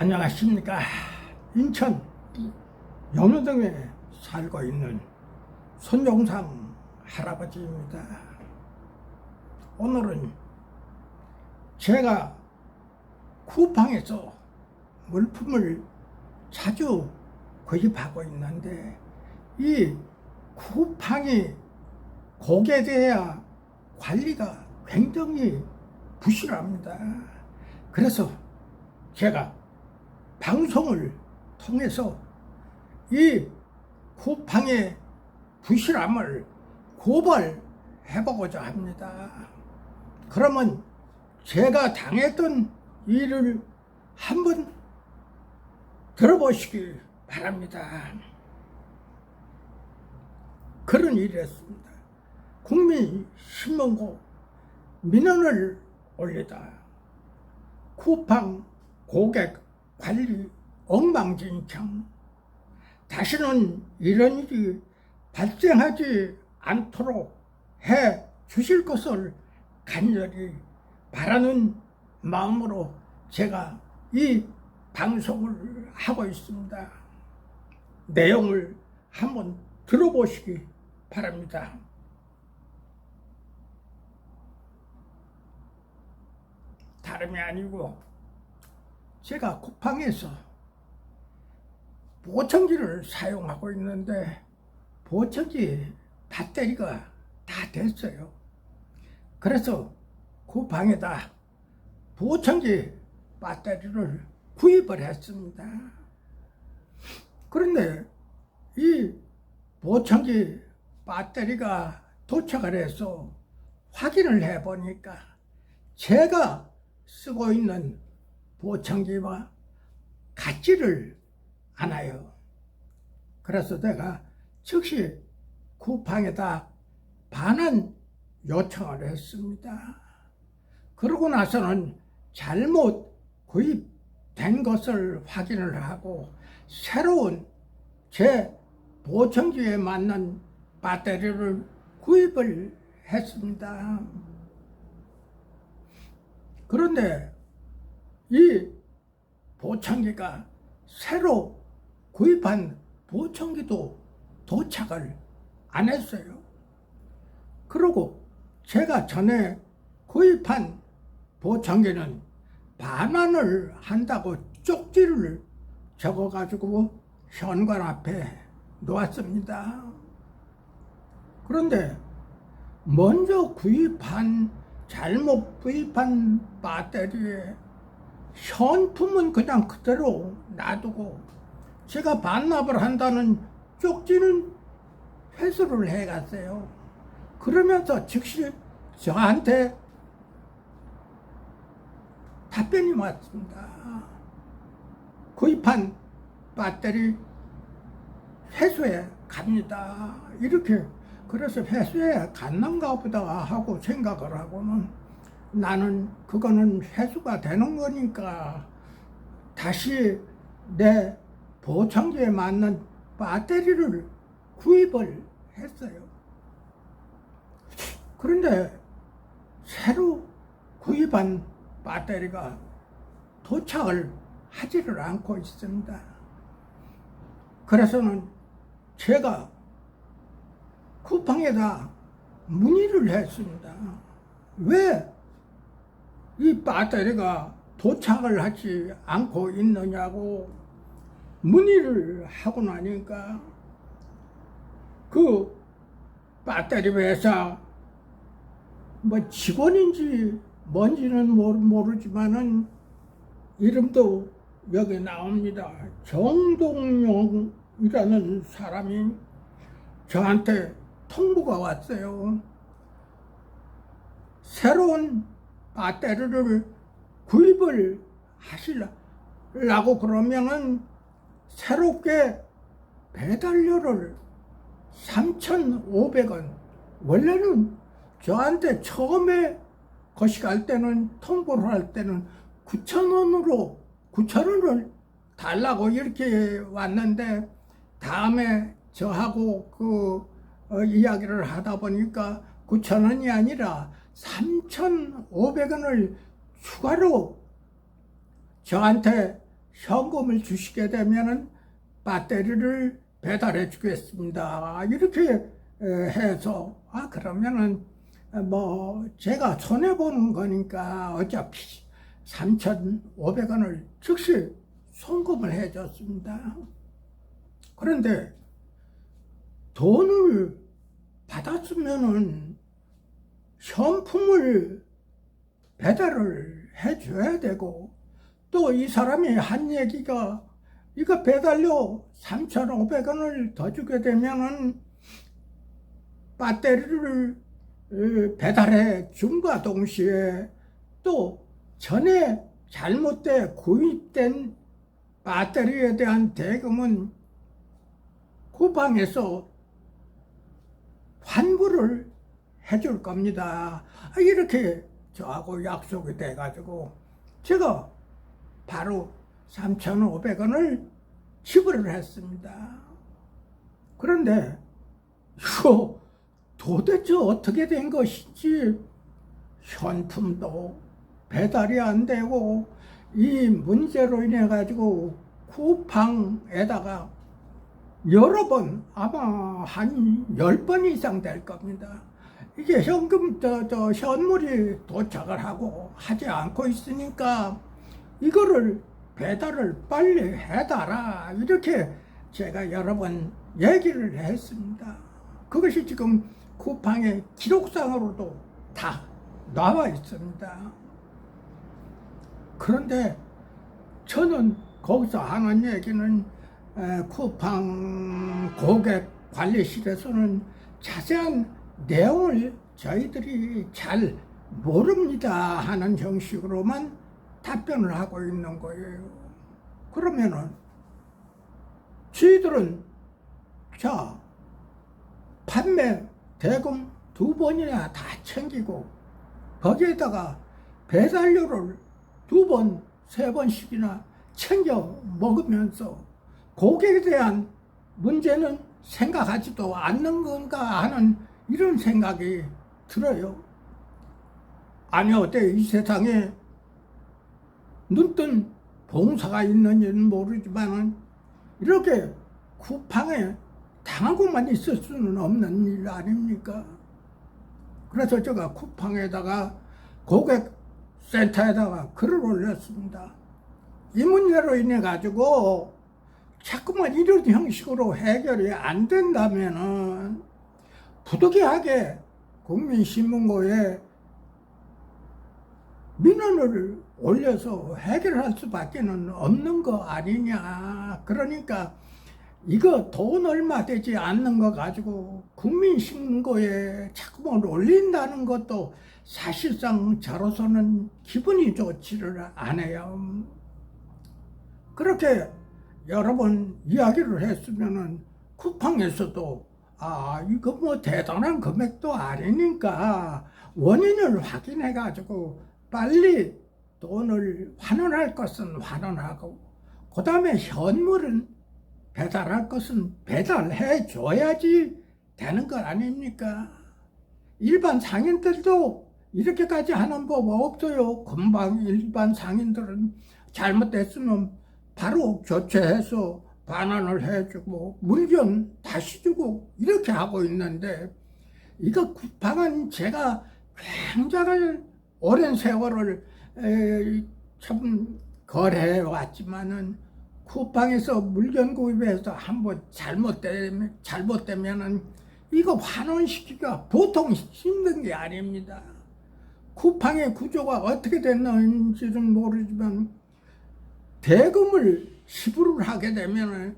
안녕하십니까. 인천 연호동에 살고 있는 손용상 할아버지입니다. 오늘은 제가 쿠팡에서 물품을 자주 구입하고 있는데 이 쿠팡이 거기에 대해 관리가 굉장히 부실합니다. 그래서 제가 방송을 통해서 이 쿠팡의 부실함을 고발해보고자 합니다. 그러면 제가 당했던 일을 한번 들어보시기 바랍니다. 그런 일이었습니다. 국민신문고 민원을 올리다 쿠팡 고객 관리 엉망진창, 다시는 이런 일이 발생하지 않도록 해 주실 것을 간절히 바라는 마음으로 제가 이 방송을 하고 있습니다. 내용을 한번 들어보시기 바랍니다. 다름이 아니고 제가 쿠팡에서 보청기를 사용하고 있는데 보청기 배터리가 다 됐어요. 그래서 쿠팡에다 보청기 배터리를 구입을 했습니다. 그런데 이 보청기 배터리가 도착을 해서 확인을 해보니까 제가 쓰고 있는 보청기와 같지를 않아요. 그래서 내가 즉시 쿠팡에다 반환 요청을 했습니다. 그러고 나서는 잘못 구입된 것을 확인을 하고 새로운 제 보청기에 맞는 배터리를 구입을 했습니다. 그런데 이 보청기가 새로 구입한 보청기도 도착을 안 했어요. 그리고 제가 전에 구입한 보청기는 반환을 한다고 쪽지를 적어가지고 현관 앞에 놓았습니다. 그런데 먼저 잘못 구입한 배터리에 현품은 그냥 그대로 놔두고 제가 반납을 한다는 쪽지는 회수를 해갔어요. 그러면서 즉시 저한테 답변이 왔습니다. 구입한 배터리 회수해 갑니다. 이렇게. 그래서 회수해 갔는가 보다 하고 생각을 하고는 나는 그거는 회수가 되는 거니까 다시 내 보청기에 맞는 배터리를 구입을 했어요. 그런데 새로 구입한 배터리가 도착을 하지를 않고 있습니다. 그래서는 제가 쿠팡에다 문의를 했습니다. 왜 이 배터리가 도착을 하지 않고 있느냐고 문의를 하고 나니까 그 배터리 회사 뭐 직원인지 뭔지는 모르지만은 이름도 여기 나옵니다. 정동용이라는 사람이 저한테 통보가 왔어요. 새로운 배터리를 구입을 하시려고 그러면은 새롭게 배달료를 3,500원, 원래는 저한테 처음에 거시갈 때는 통보를 할 때는 9,000원을 달라고 이렇게 왔는데 다음에 저하고 이야기를 하다 보니까 9,000원이 아니라 3,500원을 추가로 저한테 현금을 주시게 되면은 배터리를 배달해 주겠습니다. 이렇게 해서 그러면은 뭐 제가 손해 보는 거니까 어차피 3,500원을 즉시 송금을 해 줬습니다. 그런데 돈을 받았으면은 현품을 배달을 해 줘야 되고, 또 이 사람이 한 얘기가 이거 배달료 3,500원을 더 주게 되면은 배터리를 배달해 준과 동시에 또 전에 잘못돼 구입된 배터리에 대한 대금은 쿠팡에서 환불을 해줄 겁니다. 이렇게 저하고 약속이 돼가지고 제가 바로 3,500원을 지불을 했습니다. 그런데 이거 도대체 어떻게 된 것인지 현품도 배달이 안 되고, 이 문제로 인해 가지고 쿠팡에다가 여러 번, 아마 한 10번 이상 될 겁니다. 이게 현금 현물이 도착을 하고 하지 않고 있으니까 이거를 배달을 빨리 해달라, 이렇게 제가 여러 번 얘기를 했습니다. 그것이 지금 쿠팡의 기록상으로도 다 나와 있습니다. 그런데 저는 거기서 하는 얘기는 쿠팡 고객 관리실에서는 자세한 내용을 저희들이 잘 모릅니다 하는 형식으로만 답변을 하고 있는 거예요. 그러면은 저희들은 자, 판매 대금 2번이나 다 챙기고 거기에다가 배달료를 2번, 3번씩이나 챙겨 먹으면서 고객에 대한 문제는 생각하지도 않는 건가 하는 이런 생각이 들어요. 아니, 어때 이 세상에 눈뜬 봉사가 있는지는 모르지만 이렇게 쿠팡에 당하고만 있을 수는 없는 일 아닙니까? 그래서 제가 쿠팡에다가 고객센터에다가 글을 올렸습니다. 이 문제로 인해 가지고 자꾸만 이런 형식으로 해결이 안 된다면은 부득이하게 국민신문고에 민원을 올려서 해결할 수밖에 없는 거 아니냐. 그러니까 이거 돈 얼마 되지 않는 거 가지고 국민신문고에 자꾸만 올린다는 것도 사실상 저로서는 기분이 좋지를 않아요. 그렇게 여러 번 이야기를 했으면은 쿠팡에서도 이거 뭐 대단한 금액도 아니니까 원인을 확인해 가지고 빨리 돈을 환원할 것은 환원하고, 그 다음에 현물은 배달할 것은 배달해 줘야지 되는 것 아닙니까? 일반 상인들도 이렇게까지 하는 법 없어요. 금방 일반 상인들은 잘못됐으면 바로 교체해서 반환을 해주고 물건 다시 주고 이렇게 하고 있는데, 이거 쿠팡은 제가 굉장히 오랜 세월을 참 거래해 왔지만은 쿠팡에서 물건 구입해서 한번 잘못되면은 이거 환원시키기가 보통 힘든 게 아닙니다. 쿠팡의 구조가 어떻게 됐는지는 모르지만 대금을 지불을 하게 되면은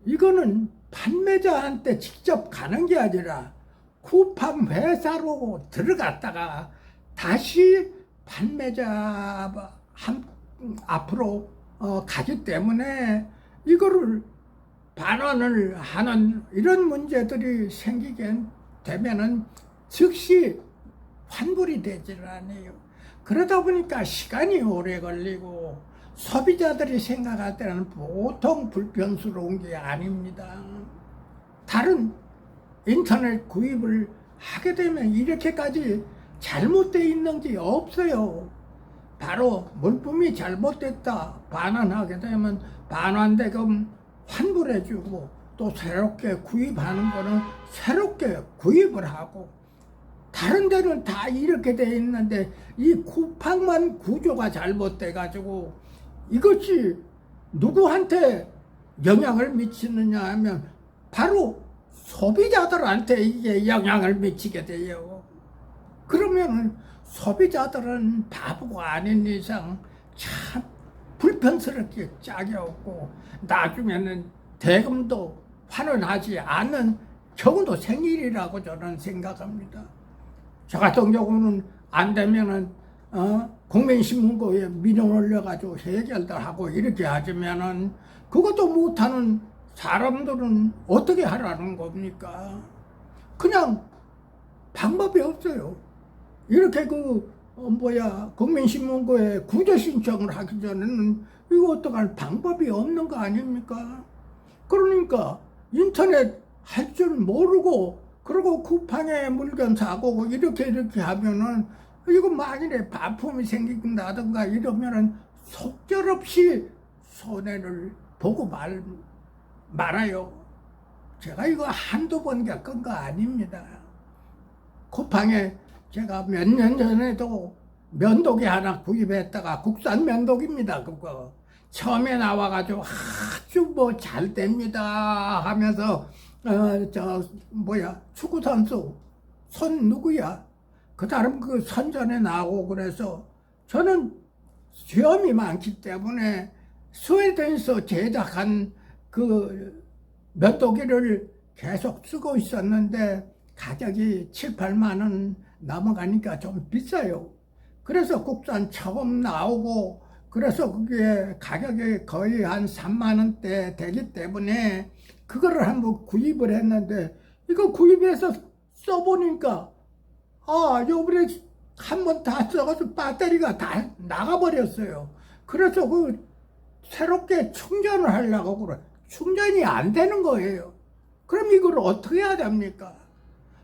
이거는 판매자한테 직접 가는 게 아니라 쿠팡 회사로 들어갔다가 다시 판매자 앞으로 가기 때문에 이거를 반환을 하는 이런 문제들이 생기게 되면은 즉시 환불이 되질 않아요. 그러다 보니까 시간이 오래 걸리고 소비자들이 생각할 때는 보통 불편스러운 게 아닙니다. 다른 인터넷 구입을 하게 되면 이렇게까지 잘못되어 있는 게 없어요. 바로 물품이 잘못됐다 반환하게 되면 반환대금 환불해주고 또 새롭게 구입하는 거는 새롭게 구입을 하고 다른 데는 다 이렇게 돼 있는데 이 쿠팡만 구조가 잘못돼 가지고 이것이 누구한테 영향을 미치느냐 하면 바로 소비자들한테 이게 영향을 미치게 돼요. 그러면 소비자들은 바보가 아닌 이상 참 불편스럽게 짝이 없고 나중에는 대금도 환원하지 않는 경우도 생기리라고 저는 생각합니다. 저 같은 경우는 안 되면은 국민신문고에 민원 올려가지고 해결도 하고 이렇게 하지만은 그것도 못하는 사람들은 어떻게 하라는 겁니까? 그냥 방법이 없어요. 이렇게 국민신문고에 구조 신청을 하기 전에는 이거 어떡할 방법이 없는 거 아닙니까? 그러니까 인터넷 할 줄 모르고 그리고 쿠팡에 물건 사고 이렇게 하면은 이거 만일에 반품이 생긴다든가 이러면은 속절없이 손해를 보고 말아요. 제가 이거 한두 번 겪은 거 아닙니다. 쿠팡에 제가 몇 년 전에도 면도기 하나 구입했다가 국산 면도기입니다. 그거 처음에 나와가지고 아주 잘 됩니다 하면서 축구 선수 손 누구야? 그 다음 그 선전에 나오고 그래서 저는 시험이 많기 때문에 스웨덴에서 제작한 그 면도기를 계속 쓰고 있었는데 가격이 7, 8만 원 넘어가니까 좀 비싸요. 그래서 국산 처음 나오고 그래서 그게 가격이 거의 한 3만 원대 되기 때문에 그거를 한번 구입을 했는데 이거 구입해서 써보니까 요번에 한번 다 써가지고 배터리가 다 나가버렸어요. 그래서 새롭게 충전을 하려고 그래. 충전이 안 되는 거예요. 그럼 이걸 어떻게 해야 됩니까?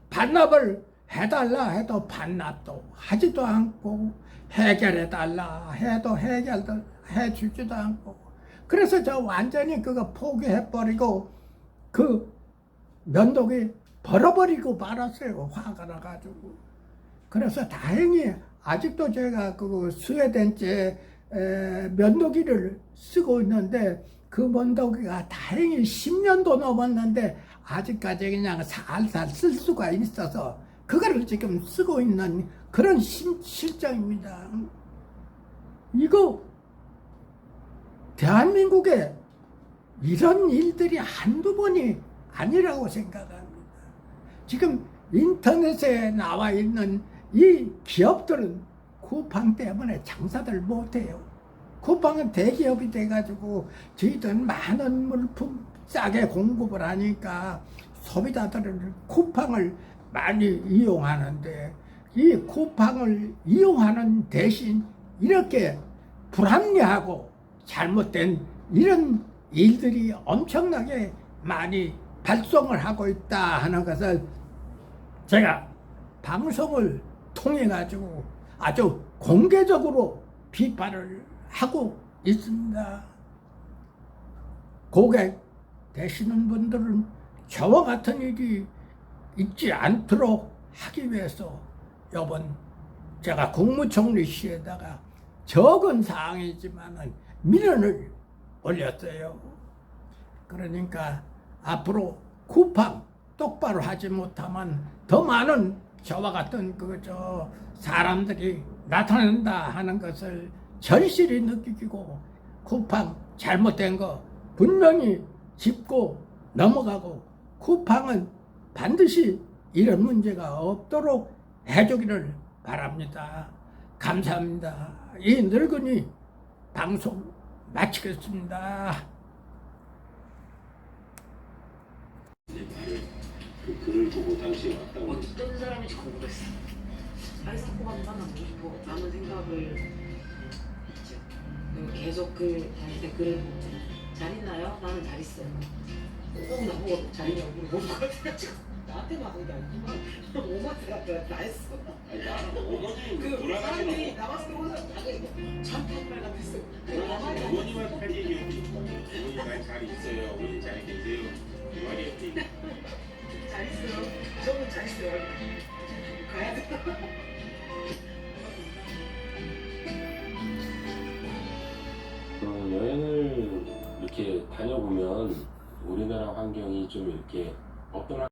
반납을 해달라 해도 반납도 하지도 않고 해결해달라 해도 해결도 해주지도 않고 그래서 저 완전히 그거 포기해버리고 그 면도기 벌어버리고 말았어요. 화가 나가지고. 그래서 다행히 아직도 제가 그 스웨덴제 면도기를 쓰고 있는데 그 면도기가 다행히 10년도 넘었는데 아직까지 그냥 살살 쓸 수가 있어서 그거를 지금 쓰고 있는 그런 실정입니다. 이거 대한민국에 이런 일들이 한두 번이 아니라고 생각합니다. 지금 인터넷에 나와 있는 이 기업들은 쿠팡 때문에 장사들 못해요. 쿠팡은 대기업이 돼가지고 저희들은 많은 물품 싸게 공급을 하니까 소비자들은 쿠팡을 많이 이용하는데 이 쿠팡을 이용하는 대신 이렇게 불합리하고 잘못된 이런 일들이 엄청나게 많이 발생을 하고 있다 하는 것을 제가 방송을 통해 가지고 아주 공개적으로 비판을 하고 있습니다. 고객 되시는 분들은 저와 같은 일이 있지 않도록 하기 위해서 이번 제가 국무총리실에다가 적은 사항이지만은 민원을 올렸어요. 그러니까 앞으로 쿠팡 똑바로 하지 못하면 더 많은 저와 같은 사람들이 나타난다 하는 것을 절실히 느끼고 쿠팡 잘못된 거 분명히 짚고 넘어가고 쿠팡은 반드시 이런 문제가 없도록 해주기를 바랍니다. 감사합니다. 이 늙은이 방송 마치겠습니다. 그 글을 보고 당시에 왔다고. 어떤 사람인지 궁금했어. 아이스코만 만나보고 싶어 라는 생각을 했죠. 그리고 계속 다닐 때 글을 보고 잘 있나요? 나는 잘 있어요. 꼭 나보고 잘 있냐고 물어보는 것 같아가지고 나? 나한테 받은 게 아니구만. 오마트가 다 했어. 아니 나는 어머니 그 사람들이 불안하시라고. 나가서 보고서 다들 참탄말 같았어. 어머니만 할 얘기 없지. 어머니 잘 있어요. 어머니 잘 계세요. 이 말이 없지. 잘 있어요. 저는 잘 있어요. 가야 돼. 여행을 이렇게 다녀보면 우리나라 환경이 좀 이렇게 어떤